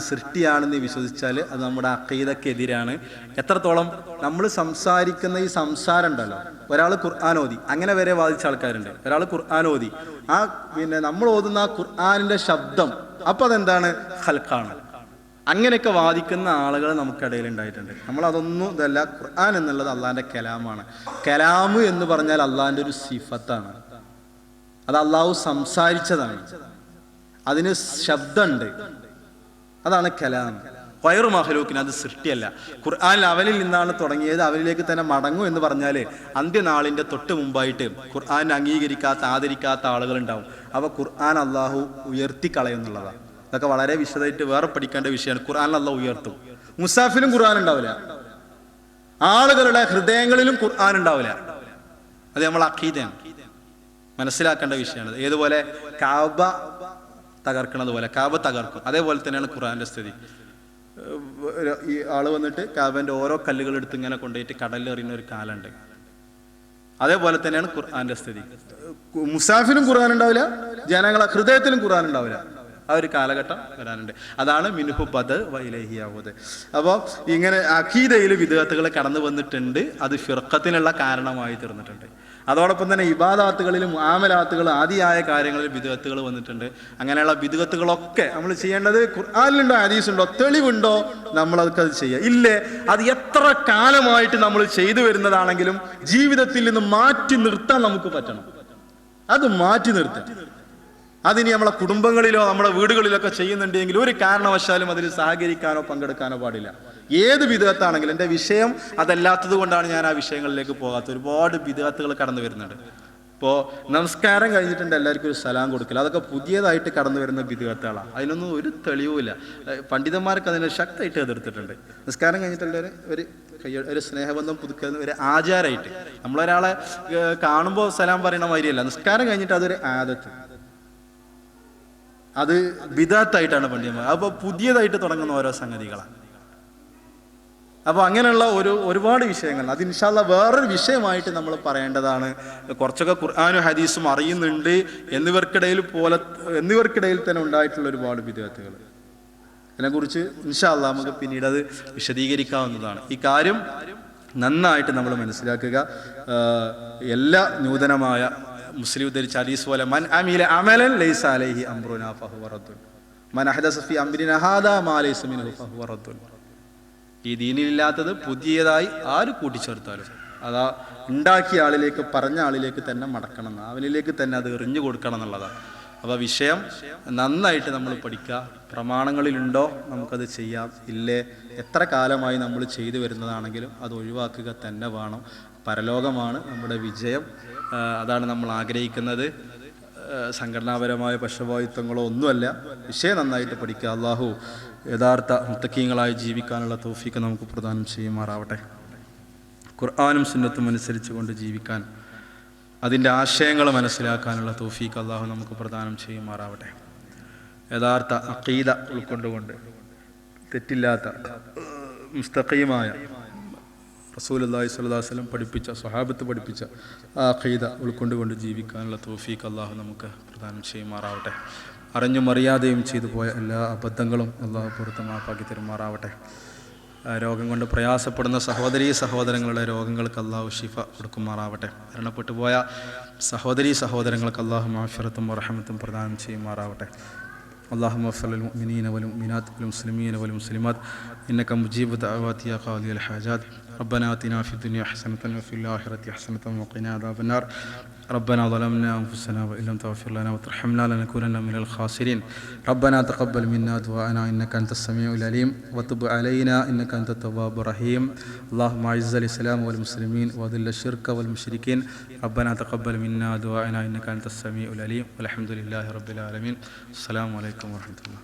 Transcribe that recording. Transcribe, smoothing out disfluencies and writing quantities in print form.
സൃഷ്ടിയാണെന്ന് വിശ്വസിച്ചാൽ അത് നമ്മുടെ അഖീദക്കെതിരാണ്. എത്രത്തോളം നമ്മൾ സംസാരിക്കുന്ന ഈ സംസാരം ഉണ്ടല്ലോ, ഒരാൾ ഖുർആൻ ഓതി, അങ്ങനെ വരെ വാദിച്ച ആൾക്കാരുണ്ട്. ഒരാൾ ഖുർആൻ ഓതി, നമ്മൾ ഓതുന്ന ആ ഖുർആനിന്റെ ശബ്ദം അപ്പോൾ അതെന്താണ്? ഖൽഖാണ്. അങ്ങനെയൊക്കെ വാദിക്കുന്ന ആളുകൾ നമുക്കിടയിൽ ഉണ്ടായിട്ടുണ്ട്. നമ്മളതൊന്നും ഇതല്ല. ഖുർആൻ എന്നുള്ളത് അള്ളാഹിൻ്റെ കലാമാണ്. കലാമ് എന്ന് പറഞ്ഞാൽ അള്ളാഹിൻ്റെ ഒരു സിഫത്താണ്. അത് അള്ളാഹു സംസാരിച്ചതാണ്. അതിന് ശബ്ദമുണ്ട്. അതാണ് കലാം. വയറു മഹലൂക്കിന്, അത് സൃഷ്ടിയല്ല. ഖുർആൻ അവനിൽ നിന്നാണ് തുടങ്ങിയത്, അവനിലേക്ക് തന്നെ മടങ്ങും എന്ന് പറഞ്ഞാൽ അന്ത്യനാളിൻ്റെ തൊട്ട് മുമ്പായിട്ട് ഖുർആൻ അംഗീകരിക്കാത്ത ആദരിക്കാത്ത ആളുകളുണ്ടാവും. അവ ഖുർആൻ അള്ളാഹു ഉയർത്തിക്കളയുന്നുള്ളതാണ്. ഇതൊക്കെ വളരെ വിശദമായിട്ട് വേറെ പഠിക്കേണ്ട വിഷയമാണ്. ഖുർആൻ അള്ളാഹു ഉയർത്തും. മുസാഫിലും ഖുർആൻ ഉണ്ടാവില്ല, ആളുകളുടെ ഹൃദയങ്ങളിലും ഖുർആൻ ഉണ്ടാവില്ല. അത് നമ്മൾ അഖീദയാണ്, മനസ്സിലാക്കേണ്ട വിഷയമാണ്. ഏതുപോലെ കാബ തകർക്കണത് പോലെ കാബ തകർക്കും, അതേപോലെ തന്നെയാണ് ഖുർആന്റെ സ്ഥിതി. ഈ ആള് വന്നിട്ട് കാബന്റെ ഓരോ കല്ലുകൾ എടുത്ത് ഇങ്ങനെ കൊണ്ടുപോയിട്ട് കടലിൽ എറിയുന്ന ഒരു കാലുണ്ട്. അതേപോലെ തന്നെയാണ് ഖുർആന്റെ സ്ഥിതി. മുസാഫിലും ഖുർആൻ ഉണ്ടാവില്ല, ജനങ്ങളെ ഹൃദയത്തിലും ഖുർആൻ ഉണ്ടാവില്ല. ആ ഒരു കാലഘട്ടം വരാനുണ്ട്. അതാണ് മിൻഹു ബദ വഇലൈഹി യഊദ്. അപ്പോൾ ഇങ്ങനെ അഖീദയിൽ വിദ്അത്തുകൾ കടന്നു വന്നിട്ടുണ്ട്. അത് ഫിർഖത്തിനുള്ള കാരണമായി തീർന്നിട്ടുണ്ട്. അതോടൊപ്പം തന്നെ ഇബാദാത്തുകളിലും മുആമലാത്തുകൾ ആദിയായ കാര്യങ്ങളിൽ ബിദ്അത്തുകൾ വന്നിട്ടുണ്ട്. അങ്ങനെയുള്ള ബിദ്അത്തുകളൊക്കെ നമ്മൾ ചെയ്യേണ്ടത് ഖുർആനിലുണ്ടോ ഹദീസുണ്ടോ തെളിവുണ്ടോ നമ്മളതൊക്കെ അത് ചെയ്യുക. ഇല്ലേ, അത് എത്ര കാലമായിട്ട് നമ്മൾ ചെയ്തു വരുന്നതാണെങ്കിലും ജീവിതത്തിൽ നിന്ന് മാറ്റി നിർത്താൻ നമുക്ക് പറ്റണം. അത് മാറ്റി നിർത്താൻ. അതിനി നമ്മളെ കുടുംബങ്ങളിലോ നമ്മുടെ വീടുകളിലൊക്കെ ചെയ്യുന്നുണ്ടെങ്കിൽ ഒരു കാരണവശാലും അതിൽ സഹകരിക്കാനോ പങ്കെടുക്കാനോ പാടില്ല. ഏത് ബിദ്അത്താണെങ്കിലും. എൻ്റെ വിഷയം അതല്ലാത്തത് കൊണ്ടാണ് ഞാൻ ആ വിഷയങ്ങളിലേക്ക് പോകാത്തത്. ഒരുപാട് ബിദ്അത്തുകൾ കടന്നു വരുന്നുണ്ട്. ഇപ്പോൾ നമസ്കാരം കഴിഞ്ഞിട്ടുണ്ട് എല്ലാവർക്കും ഒരു സലാം കൊടുക്കില്ല, അതൊക്കെ പുതിയതായിട്ട് കടന്നു വരുന്ന ബിദ്അത്തുകളാണ്. അതിനൊന്നും ഒരു തെളിവുമില്ല. പണ്ഡിതന്മാർക്ക് അതിനെ ശക്തമായിട്ട് എതിർത്തിട്ടുണ്ട്. നമസ്കാരം കഴിഞ്ഞിട്ടുള്ള ഒരു സ്നേഹബന്ധം പുതുക്കുന്ന ഒരു ആചാരമായിട്ട് നമ്മളൊരാളെ കാണുമ്പോൾ സലാം പറയണ മാതിരിയല്ല. നമസ്കാരം കഴിഞ്ഞിട്ട് അതൊരു ആദത്ത്, അത് ബിദ്അത്തായിട്ടാണ് പണ്ഡിതന്മാർ. അപ്പോൾ പുതിയതായിട്ട് തുടങ്ങുന്ന ഓരോ സംഗതികളാണ്. അപ്പോൾ അങ്ങനെയുള്ള ഒരുപാട് വിഷയങ്ങൾ, അത് ഇൻഷാ അല്ലാഹ് വേറൊരു വിഷയമായിട്ട് നമ്മൾ പറയേണ്ടതാണ്. കുറച്ചൊക്കെ ഖുർആനും ഹദീസും അറിയുന്നുണ്ട് എന്നിവർക്കിടയിൽ തന്നെ ഉണ്ടായിട്ടുള്ള ഒരുപാട് ബിദ്അത്തുകൾ. അതിനെക്കുറിച്ച് ഇൻഷാ അല്ലാഹ് നമുക്ക് പിന്നീട് അത് വിശദീകരിക്കാവുന്നതാണ്. ഈ കാര്യം നന്നായിട്ട് നമ്മൾ മനസ്സിലാക്കുക. എല്ലാ നൂതനമായ മുസ്ലിം ഉദ്ധരിച്ച ഹദീസ് പോലെ മൻ അമില അമലൻ ലൈസ അലൈഹി അംറുനാ ഫഹുവ റദ്ദുൻ മൻ അഹദസ ഫീ അംരിനാ ഹാദാ മാ ലൈസ മിൻഹു ഫഹുവ റദ്ദുൻ. ഈ ദീനിലില്ലാത്തത് പുതിയതായി ആര് കൂട്ടിച്ചേർത്താലും അതാ ഉണ്ടാക്കിയ ആളിലേക്ക്, പറഞ്ഞ ആളിലേക്ക് തന്നെ മടക്കണം, അവനിലേക്ക് തന്നെ അത് എറിഞ്ഞു കൊടുക്കണം എന്നുള്ളതാണ്. അപ്പോൾ വിഷയം നന്നായിട്ട് നമ്മൾ പഠിക്കുക. പ്രമാണങ്ങളിലുണ്ടോ നമുക്കത് ചെയ്യാം, ഇല്ലേ എത്ര കാലമായി നമ്മൾ ചെയ്തു വരുന്നതാണെങ്കിലും അത് ഒഴിവാക്കുക തന്നെ വേണം. പരലോകമാണ് നമ്മുടെ വിജയം, അതാണ് നമ്മൾ ആഗ്രഹിക്കുന്നത്. സംഘടനാപരമായ പക്ഷപാതിത്വങ്ങളോ ഒന്നുമല്ല. വിഷയം നന്നായിട്ട് പഠിക്കുക. അള്ളാഹു യഥാർത്ഥ മുത്തക്കീങ്ങളായി ജീവിക്കാനുള്ള തൗഫീഖ് നമുക്ക് പ്രദാനം ചെയ്യുമാറാവട്ടെ. ഖുർആനും സുന്നത്തും അനുസരിച്ച് കൊണ്ട് ജീവിക്കാൻ, അതിൻ്റെ ആശയങ്ങൾ മനസ്സിലാക്കാനുള്ള തൗഫീഖ് അള്ളാഹു നമുക്ക് പ്രദാനം ചെയ്യുമാറാവട്ടെ. യഥാർത്ഥ അഖീദ ഉൾക്കൊണ്ടുകൊണ്ട് തെറ്റില്ലാത്ത മുസ്തഖീമായ റസൂലുള്ളാഹി സ്വല്ലല്ലാഹു അലൈഹി വസല്ലം പഠിപ്പിച്ച, സ്വഹാബത്ത് പഠിപ്പിച്ച ആ അഖീദ ഉൾക്കൊണ്ടുകൊണ്ട് ജീവിക്കാനുള്ള തൗഫീഖ് അള്ളാഹു നമുക്ക് പ്രദാനം ചെയ്യുമാറാവട്ടെ. അറിഞ്ഞും അറിയാതെയും ചെയ്തു പോയ എല്ലാ അബദ്ധങ്ങളും അള്ളാഹു പുറത്ത് മാപ്പാക്കി തരുമാറാവട്ടെ. രോഗം കൊണ്ട് പ്രയാസപ്പെടുന്ന സഹോദരങ്ങളുടെ രോഗങ്ങൾക്ക് അള്ളാഹു ഷിഫ കൊടുക്കുമാറാവട്ടെ. മരണപ്പെട്ടു പോയ സഹോദരങ്ങൾക്ക് അള്ളാഹു മഗ്ഫിറത്തും റഹ്മത്തും പ്രദാനം ചെയ്യുമാറാവട്ടെ. اللهم اغفر للمؤمنين والمؤمنات والمسلمين والمسلمات إنك مجيب دعوات يا قاضي الحاجات. ربنا آتنا في الدنيا حسنة وفي الآخرة حسنة وقنا عذاب النار. ربنا ظلمنا أنفسنا وإن لم تغفر لنا وترحمنا لنكونن من الخاسرين. ربنا تقبل منا دعاءنا إنك أنت السميع العليم وتب علينا إنك أنت التواب الرحيم. اللهم أعز الإسلام والمسلمين وأذل الشرك والمشركين. ربنا تقبل منا دعاءنا إنك أنت السميع العليم والحمد لله رب العالمين. السلام عليكم ورحمة الله.